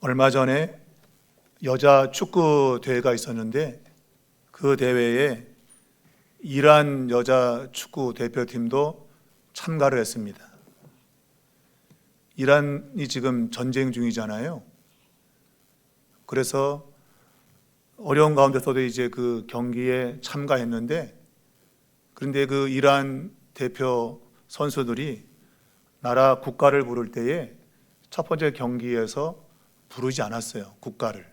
얼마 전에 여자 축구 대회가 있었는데 그 대회에 이란 여자 축구 대표팀도 참가를 했습니다. 이란이 지금 전쟁 중이잖아요. 그래서 어려운 가운데서도 이제 그 경기에 참가했는데, 그런데 그 이란 대표 선수들이 나라 국가를 부를 때에 첫 번째 경기에서 부르지 않았어요, 국가를.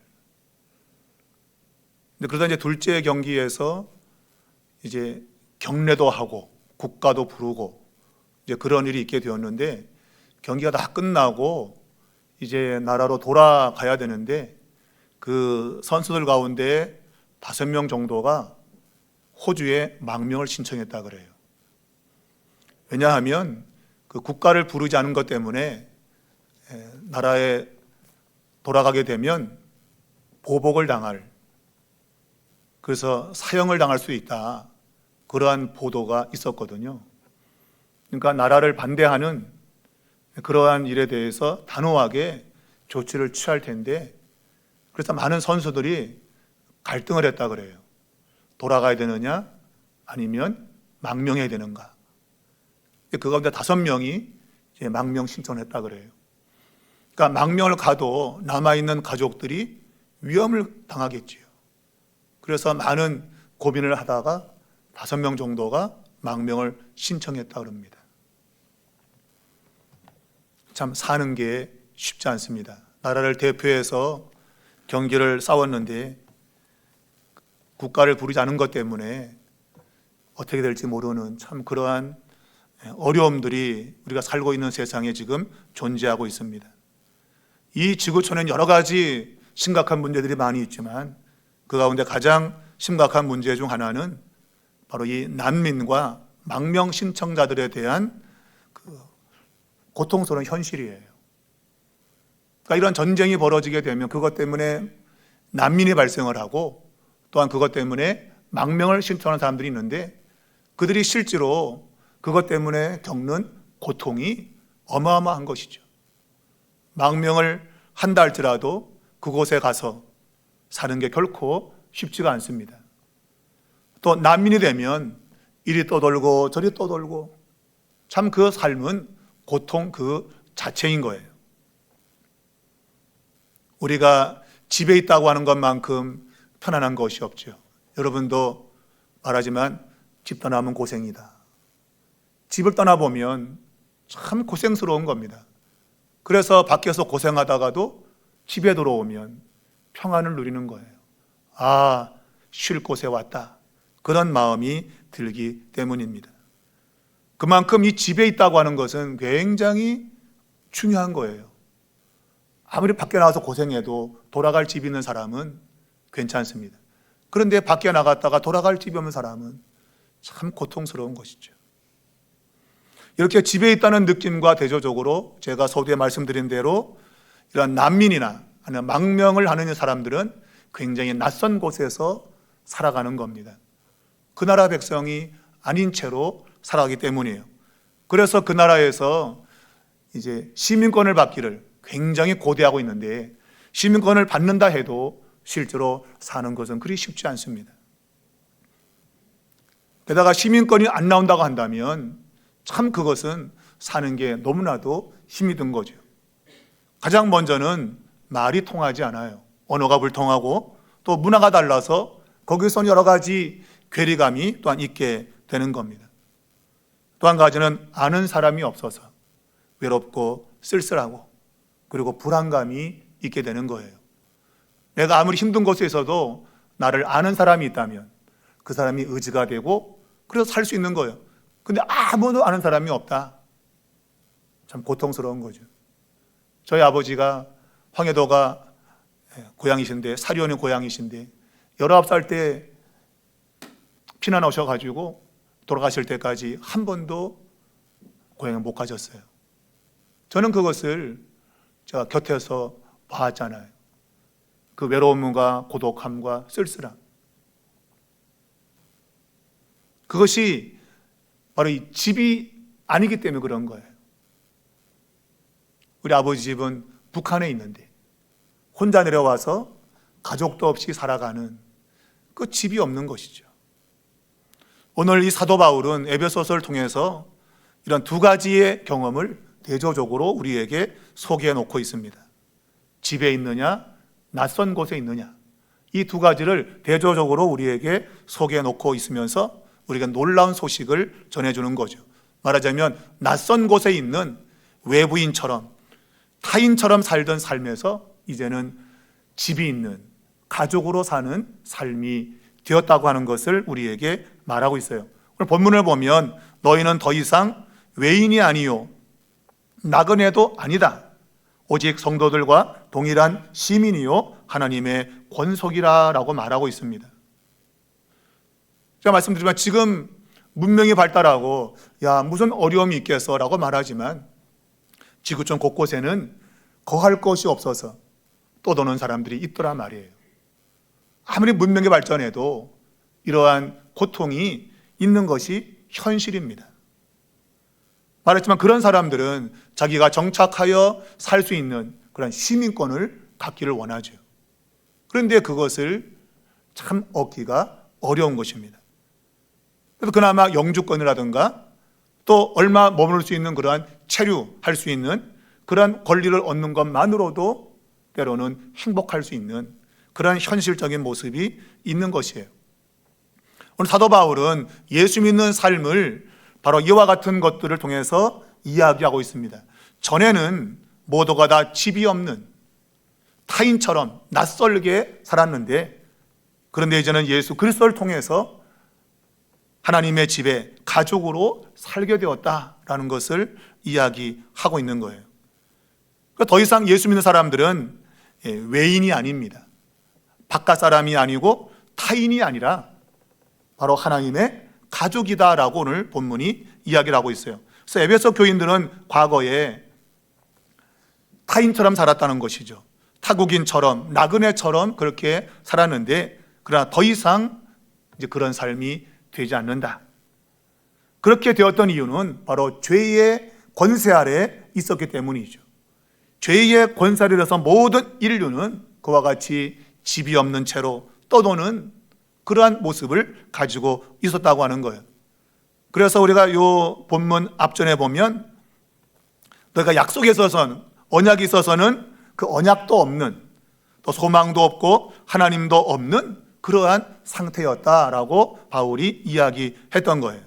근데 그러다 이제 둘째 경기에서 이제 경례도 하고 국가도 부르고 이제 그런 일이 있게 되었는데, 경기가 다 끝나고 이제 나라로 돌아가야 되는데 그 선수들 가운데 5명 정도가 호주에 망명을 신청했다 그래요. 왜냐하면 그 국가를 부르지 않은 것 때문에 나라에 돌아가게 되면 보복을 당할, 그래서 사형을 당할 수 있다, 그러한 보도가 있었거든요. 그러니까 나라를 반대하는 그러한 일에 대해서 단호하게 조치를 취할 텐데, 그래서 많은 선수들이 갈등을 했다 그래요. 돌아가야 되느냐 아니면 망명해야 되는가. 그 가운데 5명이 이제 망명 신청을 했다 그래요. 그러니까 망명을 가도 남아있는 가족들이 위험을 당하겠지요. 그래서 많은 고민을 하다가 5명 정도가 망명을 신청했다 그럽니다. 참 사는 게 쉽지 않습니다. 나라를 대표해서 경기를 싸웠는데 국가를 부르지 않은 것 때문에 어떻게 될지 모르는 참 그러한 어려움들이 우리가 살고 있는 세상에 지금 존재하고 있습니다. 이 지구촌에는 여러 가지 심각한 문제들이 많이 있지만 그 가운데 가장 심각한 문제 중 하나는 바로 이 난민과 망명 신청자들에 대한 그 고통스러운 현실이에요. 그러니까 이런 전쟁이 벌어지게 되면 그것 때문에 난민이 발생을 하고, 또한 그것 때문에 망명을 신청하는 사람들이 있는데 그들이 실제로 그것 때문에 겪는 고통이 어마어마한 것이죠. 망명을 한다 할지라도 그곳에 가서 사는 게 결코 쉽지가 않습니다. 또 난민이 되면 이리 떠돌고 저리 떠돌고 참 그 삶은 고통 그 자체인 거예요. 우리가 집에 있다고 하는 것만큼 편안한 것이 없죠. 여러분도 말하지만 집 떠나면 고생이다. 집을 떠나보면 참 고생스러운 겁니다. 그래서 밖에서 고생하다가도 집에 들어오면 평안을 누리는 거예요. 아, 쉴 곳에 왔다, 그런 마음이 들기 때문입니다. 그만큼 이 집에 있다고 하는 것은 굉장히 중요한 거예요. 아무리 밖에 나가서 고생해도 돌아갈 집이 있는 사람은 괜찮습니다. 그런데 밖에 나갔다가 돌아갈 집이 없는 사람은 참 고통스러운 것이죠. 이렇게 집에 있다는 느낌과 대조적으로 제가 서두에 말씀드린 대로 이런 난민이나 아니면 망명을 하는 사람들은 굉장히 낯선 곳에서 살아가는 겁니다. 그 나라 백성이 아닌 채로 살아가기 때문이에요. 그래서 그 나라에서 이제 시민권을 받기를 굉장히 고대하고 있는데, 시민권을 받는다 해도 실제로 사는 것은 그리 쉽지 않습니다. 게다가 시민권이 안 나온다고 한다면 참 그것은 사는 게 너무나도 힘이 든 거죠. 가장 먼저는 말이 통하지 않아요. 언어가 불통하고 또 문화가 달라서 거기서 여러 가지 괴리감이 또한 있게 되는 겁니다. 또 한 가지는 아는 사람이 없어서 외롭고 쓸쓸하고 그리고 불안감이 있게 되는 거예요. 내가 아무리 힘든 곳에 있어도 나를 아는 사람이 있다면 그 사람이 의지가 되고 그래서 살 수 있는 거예요. 근데 아무도 아는 사람이 없다. 참 고통스러운 거죠. 저희 아버지가 황해도가 고향이신데, 사리온이 고향이신데 19살 때 피난 오셔가지고 돌아가실 때까지 한 번도 고향에 못 가셨어요. 저는 그것을 제가 곁에서 봤잖아요. 그 외로움과 고독함과 쓸쓸함, 그것이 바로 이 집이 아니기 때문에 그런 거예요. 우리 아버지 집은 북한에 있는데 혼자 내려와서 가족도 없이 살아가는 그 집이 없는 것이죠. 오늘 이 사도 바울은 에베소서를 통해서 이런 두 가지의 경험을 대조적으로 우리에게 소개해 놓고 있습니다. 집에 있느냐, 낯선 곳에 있느냐, 이 두 가지를 대조적으로 우리에게 소개해 놓고 있으면서 우리가 놀라운 소식을 전해주는 거죠. 말하자면 낯선 곳에 있는 외부인처럼, 타인처럼 살던 삶에서 이제는 집이 있는, 가족으로 사는 삶이 되었다고 하는 것을 우리에게 말하고 있어요. 오늘 본문을 보면 너희는 더 이상 외인이 아니요 나그네도 아니다. 오직 성도들과 동일한 시민이요 하나님의 권속이라라고 말하고 있습니다. 제가 말씀드리지만 지금 문명이 발달하고 야 무슨 어려움이 있겠어라고 말하지만 지구촌 곳곳에는 거할 것이 없어서 떠도는 사람들이 있더라 말이에요. 아무리 문명이 발전해도 이러한 고통이 있는 것이 현실입니다. 말했지만 그런 사람들은 자기가 정착하여 살 수 있는 그런 시민권을 갖기를 원하죠. 그런데 그것을 참 얻기가 어려운 것입니다. 그래서 그나마 영주권이라든가 또 얼마 머물 수 있는 그러한 체류할 수 있는 그러한 권리를 얻는 것만으로도 때로는 행복할 수 있는 그러한 현실적인 모습이 있는 것이에요. 오늘 사도 바울은 예수 믿는 삶을 바로 이와 같은 것들을 통해서 이야기하고 있습니다. 전에는 모두가 다 집이 없는 타인처럼 낯설게 살았는데 그런데 이제는 예수 그리스도를 통해서 하나님의 집에 가족으로 살게 되었다라는 것을 이야기하고 있는 거예요. 더 이상 예수 믿는 사람들은 외인이 아닙니다. 바깥 사람이 아니고 타인이 아니라 바로 하나님의 가족이다라고 오늘 본문이 이야기를 하고 있어요. 그래서 에베소 교인들은 과거에 타인처럼 살았다는 것이죠. 타국인처럼 나그네처럼 그렇게 살았는데 그러나 더 이상 이제 그런 삶이 되지 않는다. 그렇게 되었던 이유는 바로 죄의 권세 아래 있었기 때문이죠. 죄의 권세 아래서 모든 인류는 그와 같이 집이 없는 채로 떠도는 그러한 모습을 가지고 있었다고 하는 거예요. 그래서 우리가 이 본문 앞전에 보면 너희가 약속에 있어서는 언약이 있어서는 그 언약도 없는 또 소망도 없고 하나님도 없는 그러한 상태였다라고 바울이 이야기했던 거예요.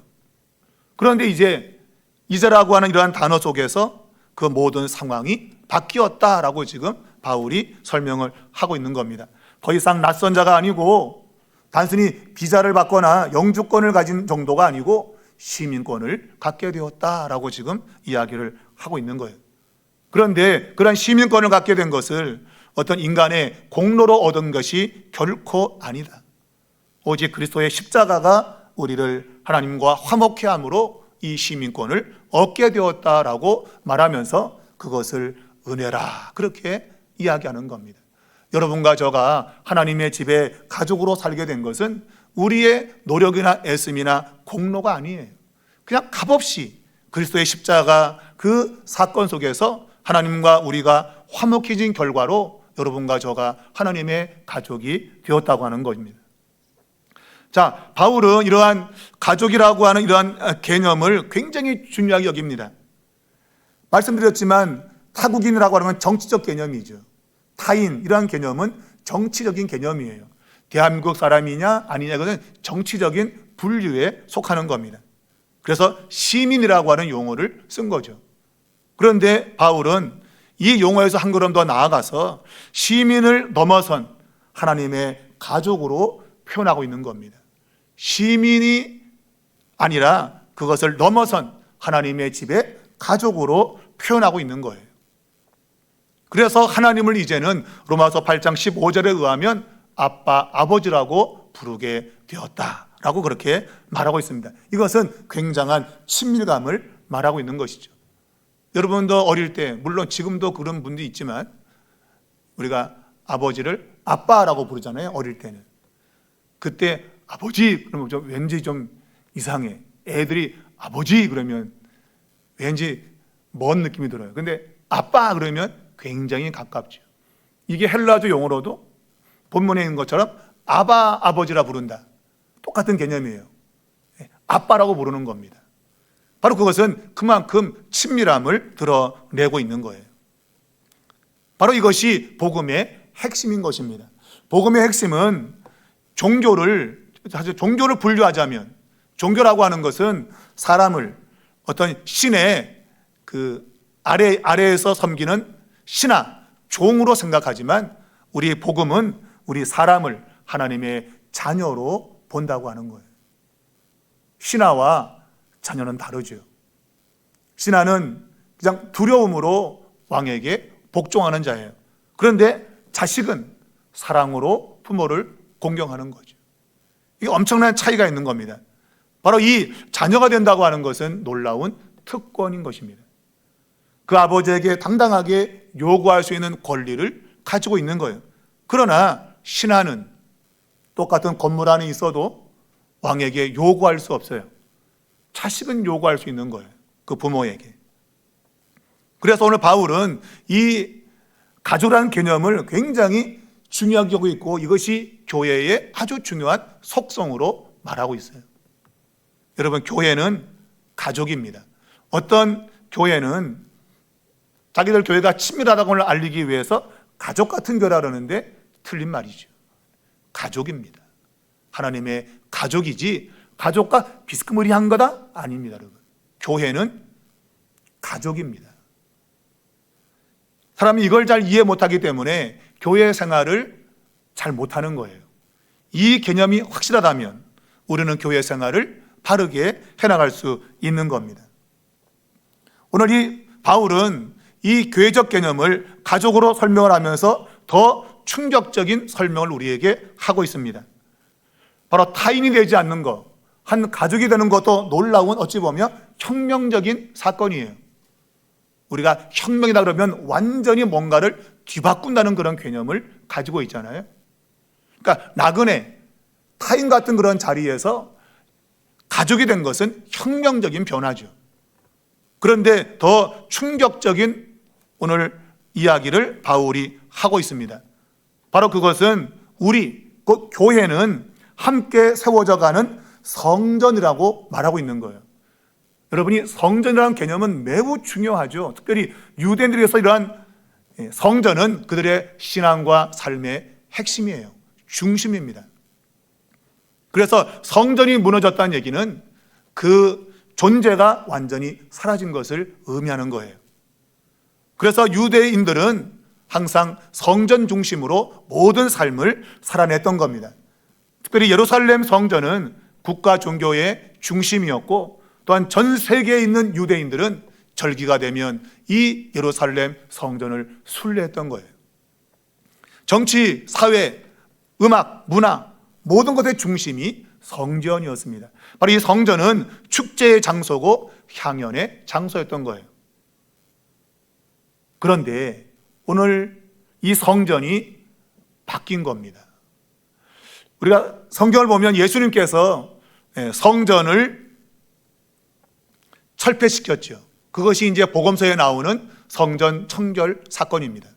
그런데 이제라고 하는 이러한 단어 속에서 그 모든 상황이 바뀌었다라고 지금 바울이 설명을 하고 있는 겁니다. 더 이상 낯선 자가 아니고 단순히 비자를 받거나 영주권을 가진 정도가 아니고 시민권을 갖게 되었다라고 지금 이야기를 하고 있는 거예요. 그런데 그런 시민권을 갖게 된 것을 어떤 인간의 공로로 얻은 것이 결코 아니다. 오직 그리스도의 십자가가 우리를 하나님과 화목케 함으로 이 시민권을 얻게 되었다라고 말하면서 그것을 은혜라 그렇게 이야기하는 겁니다. 여러분과 저가 하나님의 집에 가족으로 살게 된 것은 우리의 노력이나 애씀이나 공로가 아니에요. 그냥 값없이 그리스도의 십자가 그 사건 속에서 하나님과 우리가 화목해진 결과로 여러분과 저가 하나님의 가족이 되었다고 하는 것입니다. 자, 바울은 이러한 가족이라고 하는 이러한 개념을 굉장히 중요하게 여깁니다. 말씀드렸지만 타국인이라고 하는 건 정치적 개념이죠. 타인, 이러한 개념은 정치적인 개념이에요. 대한민국 사람이냐 아니냐, 그것은 정치적인 분류에 속하는 겁니다. 그래서 시민이라고 하는 용어를 쓴 거죠. 그런데 바울은 이 용어에서 한 걸음 더 나아가서 시민을 넘어선 하나님의 가족으로 표현하고 있는 겁니다. 시민이 아니라 그것을 넘어선 하나님의 집의 가족으로 표현하고 있는 거예요. 그래서 하나님을 이제는 로마서 8장 15절에 의하면 아빠, 아버지라고 부르게 되었다라고 그렇게 말하고 있습니다. 이것은 굉장한 친밀감을 말하고 있는 것이죠. 여러분도 어릴 때, 물론 지금도 그런 분들이 있지만 우리가 아버지를 아빠라고 부르잖아요. 어릴 때는. 그때 아버지 그러면 왠지 좀 이상해. 애들이 아버지 그러면 왠지 먼 느낌이 들어요. 근데 아빠 그러면 굉장히 가깝죠. 이게 헬라조 용어로도 본문에 있는 것처럼 아바, 아버지라 부른다. 똑같은 개념이에요. 아빠라고 부르는 겁니다. 바로 그것은 그만큼 친밀함을 드러내고 있는 거예요. 바로 이것이 복음의 핵심인 것입니다. 복음의 핵심은 사실 종교를 분류하자면, 종교라고 하는 것은 사람을 어떤 신의 그 아래에서 섬기는 신하, 종으로 생각하지만, 우리 복음은 우리 사람을 하나님의 자녀로 본다고 하는 거예요. 신하와 자녀는 다르죠. 신하는 그냥 두려움으로 왕에게 복종하는 자예요. 그런데 자식은 사랑으로 부모를 공경하는 거죠. 이게 엄청난 차이가 있는 겁니다. 바로 이 자녀가 된다고 하는 것은 놀라운 특권인 것입니다. 그 아버지에게 당당하게 요구할 수 있는 권리를 가지고 있는 거예요. 그러나 신하는 똑같은 건물 안에 있어도 왕에게 요구할 수 없어요. 자식은 요구할 수 있는 거예요. 그 부모에게. 그래서 오늘 바울은 이 가족이라는 개념을 굉장히 중요하게 여기고 있고, 이것이 교회의 아주 중요한 속성으로 말하고 있어요. 여러분, 교회는 가족입니다. 어떤 교회는 자기들 교회가 친밀하다는 걸 알리기 위해서 가족 같은 교회라 그러는데 틀린 말이죠. 가족입니다. 하나님의 가족이지 가족과 비스무리한 거다? 아닙니다, 여러분. 교회는 가족입니다. 사람이 이걸 잘 이해 못하기 때문에 교회 생활을 잘 못하는 거예요. 이 개념이 확실하다면 우리는 교회 생활을 바르게 해나갈 수 있는 겁니다. 오늘 이 바울은 이 교회적 개념을 가족으로 설명을 하면서 더 충격적인 설명을 우리에게 하고 있습니다. 바로 타인이 되지 않는 것, 한 가족이 되는 것도 놀라운, 어찌 보면 혁명적인 사건이에요. 우리가 혁명이다 그러면 완전히 뭔가를 뒤바꾼다는 그런 개념을 가지고 있잖아요. 그러니까 나그네, 타인 같은 그런 자리에서 가족이 된 것은 혁명적인 변화죠. 그런데 더 충격적인 오늘 이야기를 바울이 하고 있습니다. 바로 그것은 우리, 곧 교회는 함께 세워져 가는 성전이라고 말하고 있는 거예요. 여러분이 성전이라는 개념은 매우 중요하죠. 특별히 유대인들에서 이러한 성전은 그들의 신앙과 삶의 핵심이에요. 중심입니다. 그래서 성전이 무너졌다는 얘기는 그 존재가 완전히 사라진 것을 의미하는 거예요. 그래서 유대인들은 항상 성전 중심으로 모든 삶을 살아냈던 겁니다. 특별히 예루살렘 성전은 국가 종교의 중심이었고, 또한 전 세계에 있는 유대인들은 절기가 되면 이 예루살렘 성전을 순례했던 거예요. 정치, 사회, 음악, 문화, 모든 것의 중심이 성전이었습니다. 바로 이 성전은 축제의 장소고 향연의 장소였던 거예요. 그런데 오늘 이 성전이 바뀐 겁니다. 우리가 성경을 보면 예수님께서 성전을 철폐시켰죠. 그것이 이제 복음서에 나오는 성전 청결 사건입니다.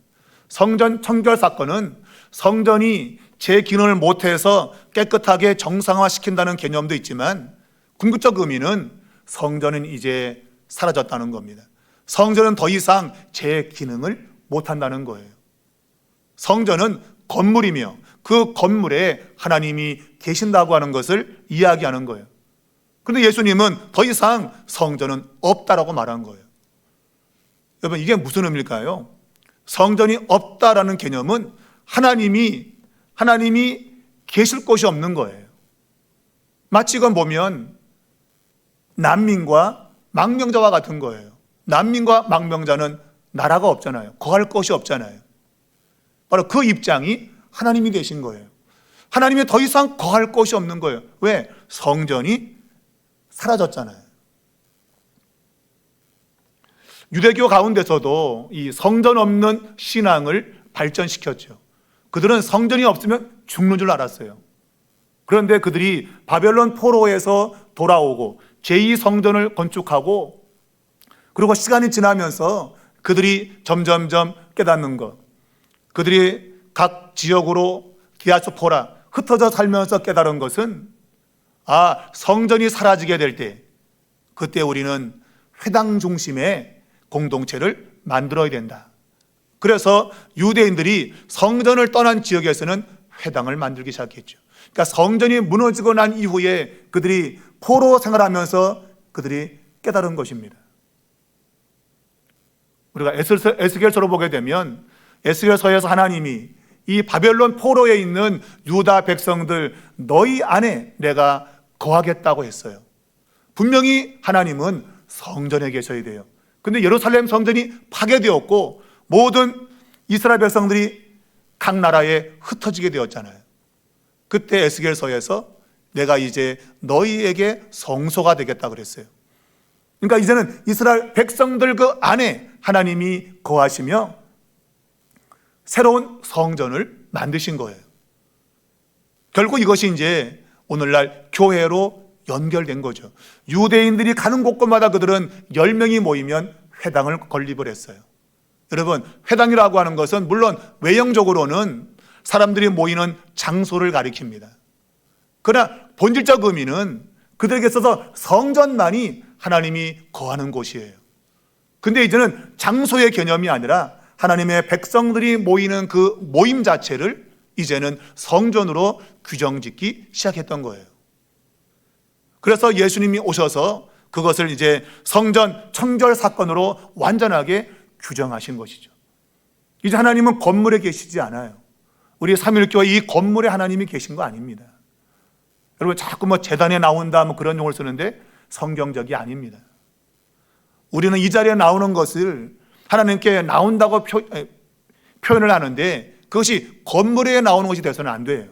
성전 청결 사건은 성전이 재기능을 못해서 깨끗하게 정상화시킨다는 개념도 있지만, 궁극적 의미는 성전은 이제 사라졌다는 겁니다. 성전은 더 이상 재기능을 못한다는 거예요. 성전은 건물이며 그 건물에 하나님이 계신다고 하는 것을 이야기하는 거예요. 그런데 예수님은 더 이상 성전은 없다라고 말한 거예요. 여러분, 이게 무슨 의미일까요? 성전이 없다라는 개념은 하나님이 계실 곳이 없는 거예요. 마치 이건 보면 난민과 망명자와 같은 거예요. 난민과 망명자는 나라가 없잖아요. 거할 곳이 없잖아요. 바로 그 입장이 하나님이 되신 거예요. 하나님이 더 이상 거할 곳이 없는 거예요. 왜? 성전이 사라졌잖아요. 유대교 가운데서도 이 성전 없는 신앙을 발전시켰죠. 그들은 성전이 없으면 죽는 줄 알았어요. 그런데 그들이 바벨론 포로에서 돌아오고 제2성전을 건축하고, 그리고 시간이 지나면서 그들이 점점점 깨닫는 것, 그들이 각 지역으로 디아스포라 흩어져 살면서 깨달은 것은 성전이 사라지게 될 때 그때 우리는 회당 중심의 공동체를 만들어야 된다. 그래서 유대인들이 성전을 떠난 지역에서는 회당을 만들기 시작했죠. 그러니까 성전이 무너지고 난 이후에 그들이 포로 생활하면서 그들이 깨달은 것입니다. 우리가 에스겔서로 보게 되면 에스겔서에서 하나님이 이 바벨론 포로에 있는 유다 백성들 너희 안에 내가 거하겠다고 했어요. 분명히 하나님은 성전에 계셔야 돼요. 근데 예루살렘 성전이 파괴되었고 모든 이스라엘 백성들이 각 나라에 흩어지게 되었잖아요. 그때 에스겔서에서 내가 이제 너희에게 성소가 되겠다 그랬어요. 그러니까 이제는 이스라엘 백성들 그 안에 하나님이 거하시며 새로운 성전을 만드신 거예요. 결국 이것이 이제 오늘날 교회로 연결된 거죠. 유대인들이 가는 곳곳마다 그들은 10명이 모이면 회당을 건립을 했어요. 여러분, 회당이라고 하는 것은 물론 외형적으로는 사람들이 모이는 장소를 가리킵니다. 그러나 본질적 의미는 그들에게 있어서 성전만이 하나님이 거하는 곳이에요. 근데 이제는 장소의 개념이 아니라 하나님의 백성들이 모이는 그 모임 자체를 이제는 성전으로 규정짓기 시작했던 거예요. 그래서 예수님이 오셔서 그것을 이제 성전 청결 사건으로 완전하게 규정하신 것이죠. 이제 하나님은 건물에 계시지 않아요. 우리 삼일교회 이 건물에 하나님이 계신 거 아닙니다. 여러분 자꾸 재단에 나온다 그런 용어를 쓰는데 성경적이 아닙니다. 우리는 이 자리에 나오는 것을 하나님께 나온다고 표현을 하는데 그것이 건물에 나오는 것이 돼서는 안 돼요.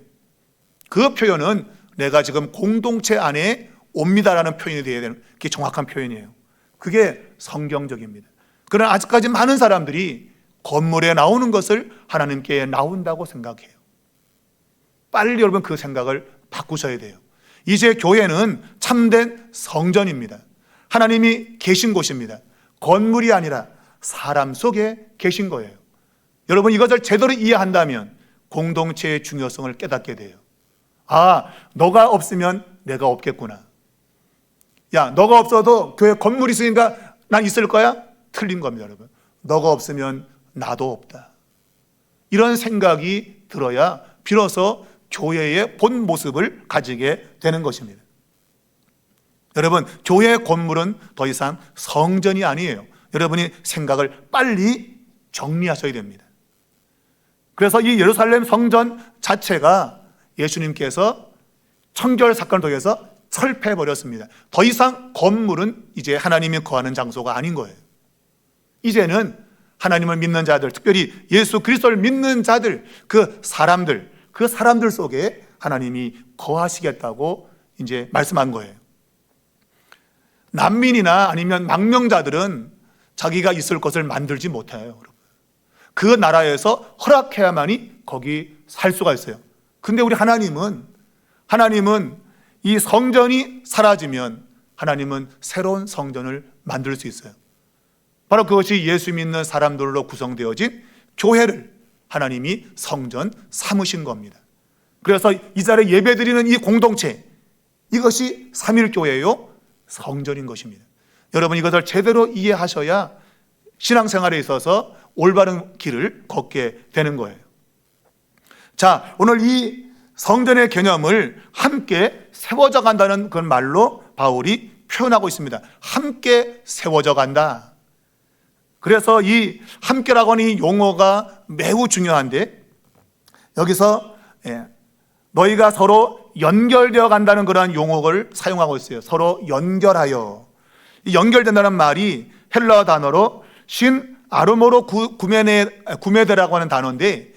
그 표현은 내가 지금 공동체 안에 옵니다라는 표현이 되어야 되는 게 정확한 표현이에요. 그게 성경적입니다. 그러나 아직까지 많은 사람들이 건물에 나오는 것을 하나님께 나온다고 생각해요. 빨리 여러분 그 생각을 바꾸셔야 돼요. 이제 교회는 참된 성전입니다. 하나님이 계신 곳입니다. 건물이 아니라 사람 속에 계신 거예요. 여러분 이것을 제대로 이해한다면 공동체의 중요성을 깨닫게 돼요. 너가 없으면 내가 없겠구나. 너가 없어도 교회 건물이 있으니까 난 있을 거야? 틀린 겁니다, 여러분. 너가 없으면 나도 없다. 이런 생각이 들어야 비로소 교회의 본 모습을 가지게 되는 것입니다. 여러분, 교회의 건물은 더 이상 성전이 아니에요. 여러분이 생각을 빨리 정리하셔야 됩니다. 그래서 이 예루살렘 성전 자체가 예수님께서 청결 사건을 통해서 철폐해버렸습니다. 더 이상 건물은 이제 하나님이 거하는 장소가 아닌 거예요. 이제는 하나님을 믿는 자들, 특별히 예수 그리스도를 믿는 자들, 그 사람들 속에 하나님이 거하시겠다고 이제 말씀한 거예요. 난민이나 아니면 망명자들은 자기가 있을 것을 만들지 못해요. 그 나라에서 허락해야만이 거기 살 수가 있어요. 근데 우리 하나님은 이 성전이 사라지면 하나님은 새로운 성전을 만들 수 있어요. 바로 그것이 예수 믿는 사람들로 구성되어진 교회를 하나님이 성전 삼으신 겁니다. 그래서 이 자리에 예배드리는 이 공동체, 이것이 삼일교회요 성전인 것입니다. 여러분 이것을 제대로 이해하셔야 신앙생활에 있어서 올바른 길을 걷게 되는 거예요. 자, 오늘 이 성전의 개념을 함께 세워져 간다는 그런 말로 바울이 표현하고 있습니다. 함께 세워져 간다. 그래서 이 함께라고 하는 이 용어가 매우 중요한데 여기서 너희가 서로 연결되어 간다는 그런 용어를 사용하고 있어요. 서로 연결하여. 이 연결된다는 말이 헬라어 단어로 신 아르모로 구메데라고 하는 단어인데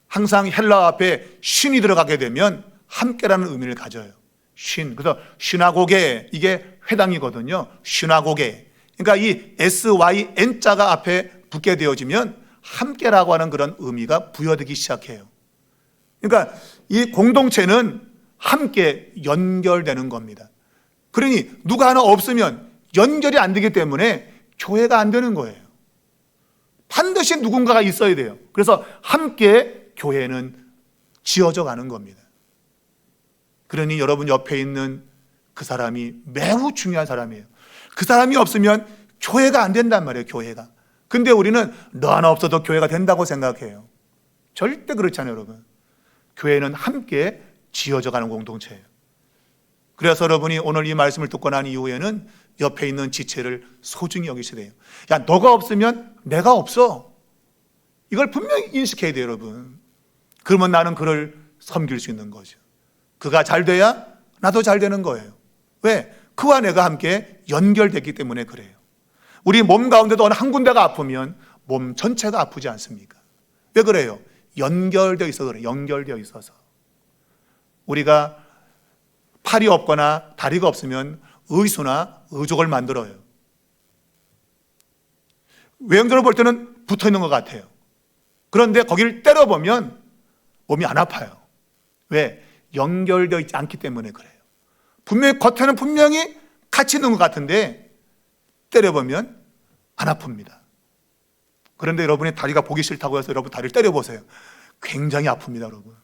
항상 헬라어 앞에 신이 들어가게 되면 함께라는 의미를 가져요. 신. 그래서 시나고게, 이게 회당이거든요. 시나고게. 그러니까 이 SYN자가 앞에 붙게 되어지면 함께라고 하는 그런 의미가 부여되기 시작해요. 그러니까 이 공동체는 함께 연결되는 겁니다. 그러니 누가 하나 없으면 연결이 안 되기 때문에 교회가 안 되는 거예요. 반드시 누군가가 있어야 돼요. 그래서 함께 교회는 지어져 가는 겁니다. 그러니 여러분 옆에 있는 그 사람이 매우 중요한 사람이에요. 그 사람이 없으면 교회가 안 된단 말이에요, 교회가. 근데 우리는 너 하나 없어도 교회가 된다고 생각해요. 절대 그렇지 않아요, 여러분. 교회는 함께 지어져 가는 공동체예요. 그래서 여러분이 오늘 이 말씀을 듣고 난 이후에는 옆에 있는 지체를 소중히 여기셔야 돼요. 야, 너가 없으면 내가 없어. 이걸 분명히 인식해야 돼요, 여러분. 그러면 나는 그를 섬길 수 있는 거죠. 그가 잘 돼야 나도 잘 되는 거예요. 왜? 그와 내가 함께 연결됐기 때문에 그래요. 우리 몸 가운데도 어느 한 군데가 아프면 몸 전체가 아프지 않습니까? 왜 그래요? 연결되어 있어서 그래요. 연결되어 있어서. 우리가 팔이 없거나 다리가 없으면 의수나 의족을 만들어요. 외형적으로 볼 때는 붙어 있는 것 같아요. 그런데 거기를 때려보면 몸이 안 아파요. 왜? 연결되어 있지 않기 때문에 그래요. 분명히 겉에는 분명히 같이 있는 것 같은데 때려보면 안 아픕니다. 그런데 여러분이 다리가 보기 싫다고 해서 여러분 다리를 때려보세요. 굉장히 아픕니다, 여러분.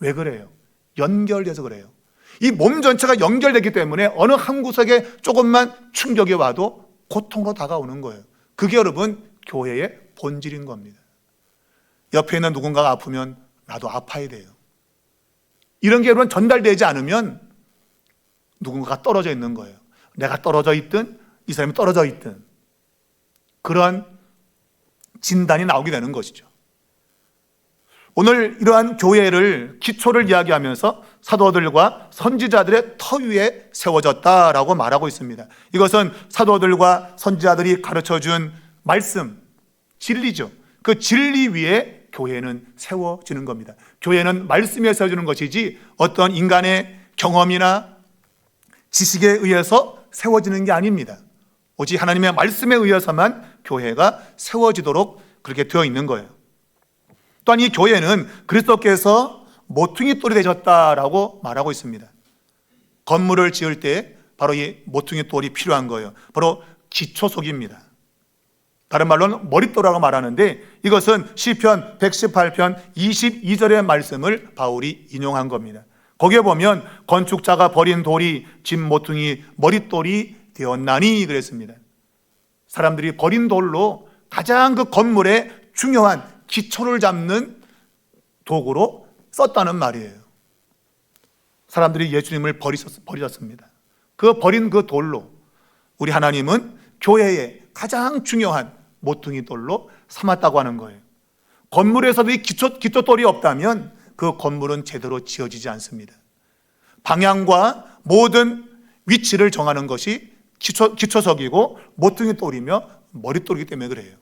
왜 그래요? 연결돼서 그래요. 이 몸 전체가 연결되기 때문에 어느 한 구석에 조금만 충격이 와도 고통으로 다가오는 거예요. 그게 여러분 교회의 본질인 겁니다. 옆에 있는 누군가가 아프면 나도 아파야 돼요. 이런 게 여러분 전달되지 않으면 누군가가 떨어져 있는 거예요. 내가 떨어져 있든 이 사람이 떨어져 있든 그런 진단이 나오게 되는 것이죠. 오늘 이러한 교회를 기초를 이야기하면서 사도들과 선지자들의 터 위에 세워졌다라고 말하고 있습니다. 이것은 사도들과 선지자들이 가르쳐준 말씀, 진리죠. 그 진리 위에 교회는 세워지는 겁니다. 교회는 말씀에 세워지는 것이지 어떤 인간의 경험이나 지식에 의해서 세워지는 게 아닙니다. 오직 하나님의 말씀에 의해서만 교회가 세워지도록 그렇게 되어 있는 거예요. 또한 이 교회는 그리스도께서 모퉁이 돌이 되셨다라고 말하고 있습니다. 건물을 지을 때 바로 이 모퉁이 돌이 필요한 거예요. 바로 기초석입니다. 다른 말로는 머릿돌이라고 말하는데 이것은 시편 118편 22절의 말씀을 바울이 인용한 겁니다. 거기에 보면 건축자가 버린 돌이 집 모퉁이 머릿돌이 되었나니 그랬습니다. 사람들이 버린 돌로 가장 그 건물의 중요한 기초를 잡는 도구로 썼다는 말이에요. 사람들이 예수님을 버리셨습니다. 그 버린 그 돌로 우리 하나님은 교회의 가장 중요한 모퉁이 돌로 삼았다고 하는 거예요. 건물에서도 이 기초돌이 없다면 그 건물은 제대로 지어지지 않습니다. 방향과 모든 위치를 정하는 것이 기초석이고 모퉁이 돌이며 머릿돌이기 때문에 그래요.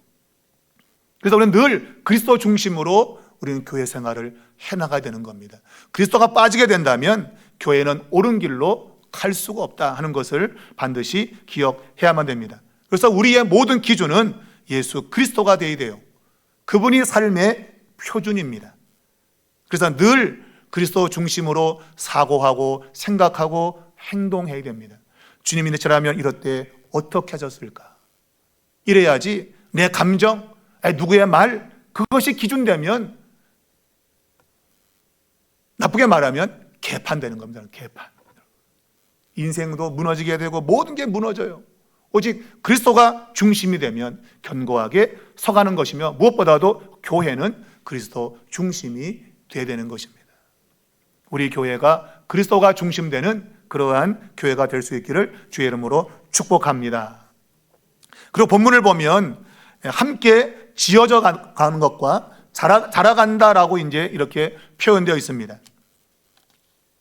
그래서 우리는 늘 그리스도 중심으로 우리는 교회 생활을 해나가야 되는 겁니다. 그리스도가 빠지게 된다면 교회는 옳은 길로 갈 수가 없다 하는 것을 반드시 기억해야만 됩니다. 그래서 우리의 모든 기준은 예수 그리스도가 되어야 돼요. 그분이 삶의 표준입니다. 그래서 늘 그리스도 중심으로 사고하고 생각하고 행동해야 됩니다. 주님이 내처라면 이럴 때 어떻게 하셨을까? 이래야지 내 감정, 누구의 말 그것이 기준되면 나쁘게 말하면 개판되는 겁니다. 개판. 인생도 무너지게 되고 모든 게 무너져요. 오직 그리스도가 중심이 되면 견고하게 서가는 것이며 무엇보다도 교회는 그리스도 중심이 되어야 되는 것입니다. 우리 교회가 그리스도가 중심되는 그러한 교회가 될 수 있기를 주의 이름으로 축복합니다. 그리고 본문을 보면 함께 지어져 가는 것과 자라간다라고 이제 이렇게 표현되어 있습니다.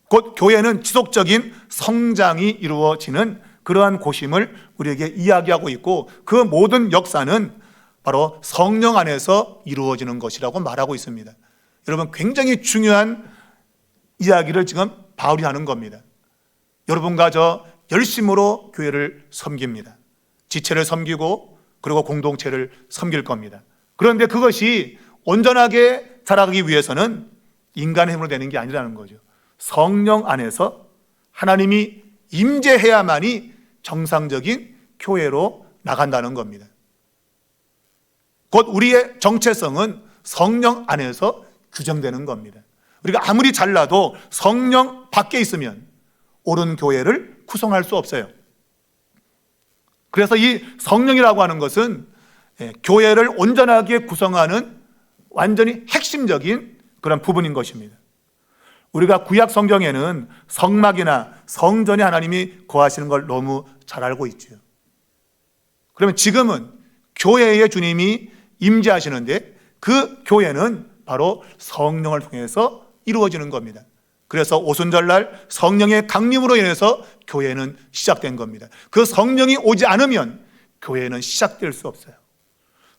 곧 교회는 지속적인 성장이 이루어지는 그러한 곳임을 우리에게 이야기하고 있고 그 모든 역사는 바로 성령 안에서 이루어지는 것이라고 말하고 있습니다. 여러분 굉장히 중요한 이야기를 지금 바울이 하는 겁니다. 여러분과 저 열심으로 교회를 섬깁니다. 지체를 섬기고 그리고 공동체를 섬길 겁니다. 그런데 그것이 온전하게 자라가기 위해서는 인간의 힘으로 되는 게 아니라는 거죠. 성령 안에서 하나님이 임재해야만이 정상적인 교회로 나간다는 겁니다. 곧 우리의 정체성은 성령 안에서 규정되는 겁니다. 우리가 아무리 잘나도 성령 밖에 있으면 옳은 교회를 구성할 수 없어요. 그래서 이 성령이라고 하는 것은 교회를 온전하게 구성하는 완전히 핵심적인 그런 부분인 것입니다. 우리가 구약 성경에는 성막이나 성전에 하나님이 거하시는 걸 너무 잘 알고 있죠. 그러면 지금은 교회에 주님이 임재하시는데 그 교회는 바로 성령을 통해서 이루어지는 겁니다. 그래서 오순절날 성령의 강림으로 인해서 교회는 시작된 겁니다. 그 성령이 오지 않으면 교회는 시작될 수 없어요.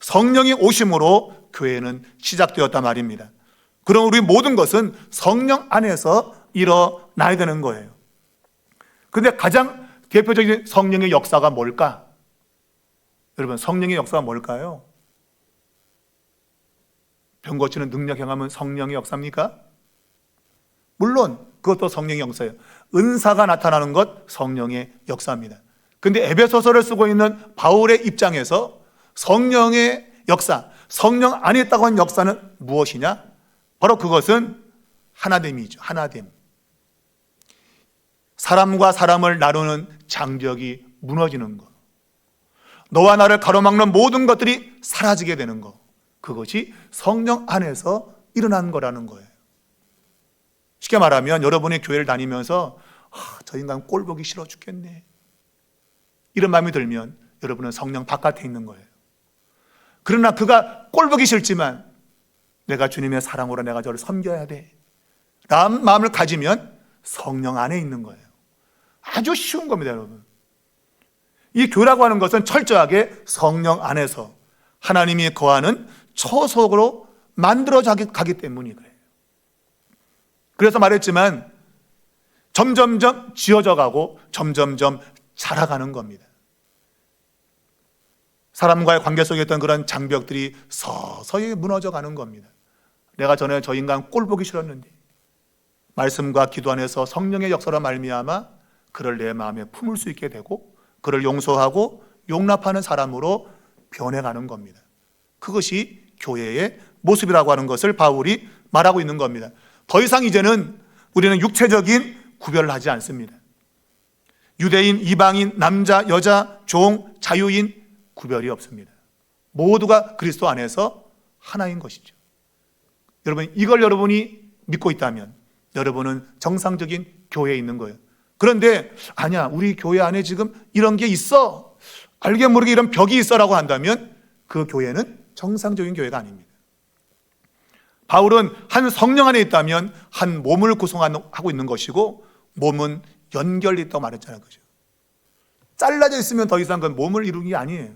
성령이 오심으로 교회는 시작되었단 말입니다. 그럼 우리 모든 것은 성령 안에서 일어나야 되는 거예요. 그런데 가장 대표적인 성령의 역사가 뭘까? 여러분, 성령의 역사가 뭘까요? 병 고치는 능력 행함은 성령의 역사입니까? 물론 그것도 성령의 역사예요. 은사가 나타나는 것 성령의 역사입니다. 그런데 에베소서를 쓰고 있는 바울의 입장에서 성령의 역사, 성령 안에 있다고 하는 역사는 무엇이냐? 바로 그것은 하나됨이죠. 하나됨. 사람과 사람을 나누는 장벽이 무너지는 것, 너와 나를 가로막는 모든 것들이 사라지게 되는 것, 그것이 성령 안에서 일어난 거라는 거예요. 쉽게 말하면 여러분이 교회를 다니면서 저 인간 꼴 보기 싫어 죽겠네, 이런 마음이 들면 여러분은 성령 바깥에 있는 거예요. 그러나 그가 꼴 보기 싫지만 내가 주님의 사랑으로 내가 저를 섬겨야 돼 라는 마음을 가지면 성령 안에 있는 거예요. 아주 쉬운 겁니다, 여러분. 이 교회라고 하는 것은 철저하게 성령 안에서 하나님이 거하는 초석으로 만들어져 가기 때문이 그래요. 그래서 말했지만 점점점 지어져 가고 점점점 자라가는 겁니다. 사람과의 관계 속에 있던 그런 장벽들이 서서히 무너져 가는 겁니다. 내가 전에 저 인간 꼴 보기 싫었는데 말씀과 기도 안에서 성령의 역사로 말미암아 그를 내 마음에 품을 수 있게 되고 그를 용서하고 용납하는 사람으로 변해가는 겁니다. 그것이 교회의 모습이라고 하는 것을 바울이 말하고 있는 겁니다. 더 이상 이제는 우리는 육체적인 구별을 하지 않습니다. 유대인, 이방인, 남자, 여자, 종, 자유인 구별이 없습니다. 모두가 그리스도 안에서 하나인 것이죠. 여러분, 이걸 여러분이 믿고 있다면 여러분은 정상적인 교회에 있는 거예요. 그런데 아니야, 우리 교회 안에 지금 이런 게 있어, 알게 모르게 이런 벽이 있어라고 한다면 그 교회는 정상적인 교회가 아닙니다. 바울은 한 성령 안에 있다면 한 몸을 구성하고 있는 것이고 몸은 연결이 있다고 말했잖아요. 그죠? 잘라져 있으면 더 이상 그건 몸을 이루는 게 아니에요.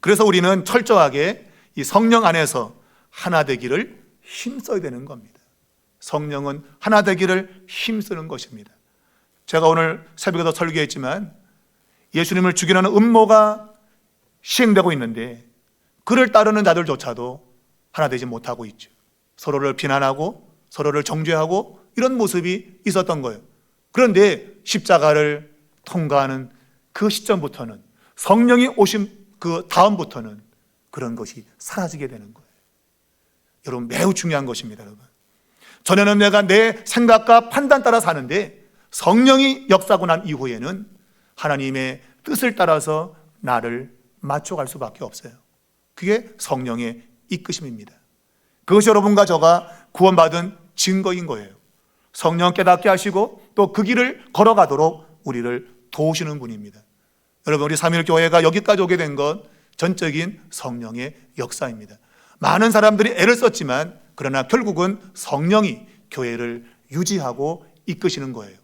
그래서 우리는 철저하게 이 성령 안에서 하나 되기를 힘써야 되는 겁니다. 성령은 하나 되기를 힘쓰는 것입니다. 제가 오늘 새벽에도 설교했지만 예수님을 죽이려는 음모가 시행되고 있는데 그를 따르는 자들조차도 하나 되지 못하고 있죠. 서로를 비난하고 서로를 정죄하고 이런 모습이 있었던 거예요. 그런데 십자가를 통과하는 그 시점부터는, 성령이 오신 그 다음부터는 그런 것이 사라지게 되는 거예요. 여러분, 매우 중요한 것입니다. 여러분, 전에는 내가 내 생각과 판단 따라 사는데 성령이 역사하고 난 이후에는 하나님의 뜻을 따라서 나를 맞춰갈 수밖에 없어요. 그게 성령의 이끄심입니다. 그것이 여러분과 저가 구원받은 증거인 거예요. 성령 깨닫게 하시고 또 그 길을 걸어가도록 우리를 도우시는 분입니다. 여러분, 우리 삼일교회가 여기까지 오게 된 건 전적인 성령의 역사입니다. 많은 사람들이 애를 썼지만 그러나 결국은 성령이 교회를 유지하고 이끄시는 거예요.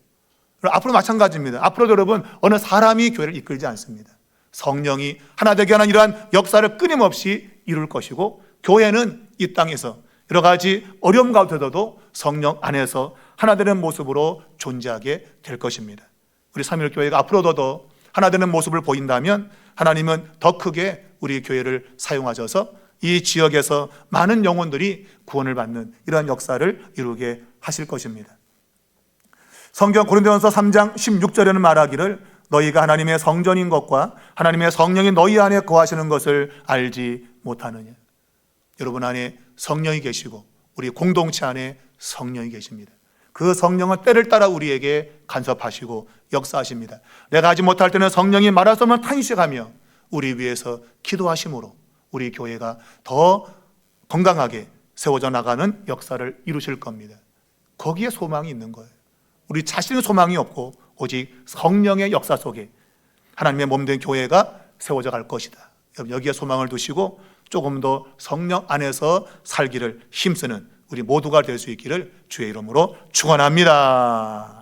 앞으로 마찬가지입니다. 앞으로도 여러분, 어느 사람이 교회를 이끌지 않습니다. 성령이 하나 되게 하는 이러한 역사를 끊임없이 이룰 것이고, 교회는 이 땅에서 여러 가지 어려움 가운데서도 성령 안에서 하나 되는 모습으로 존재하게 될 것입니다. 우리 삼일교회가 앞으로도 더 하나 되는 모습을 보인다면 하나님은 더 크게 우리 교회를 사용하셔서 이 지역에서 많은 영혼들이 구원을 받는 이러한 역사를 이루게 하실 것입니다. 성경 고린도전서 3장 16절에는 말하기를 너희가 하나님의 성전인 것과 하나님의 성령이 너희 안에 거하시는 것을 알지 못하느냐. 여러분 안에 성령이 계시고 우리 공동체 안에 성령이 계십니다. 그 성령은 때를 따라 우리에게 간섭하시고 역사하십니다. 내가 하지 못할 때는 성령이 말할 수 없는 탄식하며 우리 위해서 기도하심으로 우리 교회가 더 건강하게 세워져 나가는 역사를 이루실 겁니다. 거기에 소망이 있는 거예요. 우리 자신의 소망이 없고 오직 성령의 역사 속에 하나님의 몸된 교회가 세워져 갈 것이다. 여러분 여기에 소망을 두시고 조금 더 성령 안에서 살기를 힘쓰는 우리 모두가 될 수 있기를 주의 이름으로 축원합니다.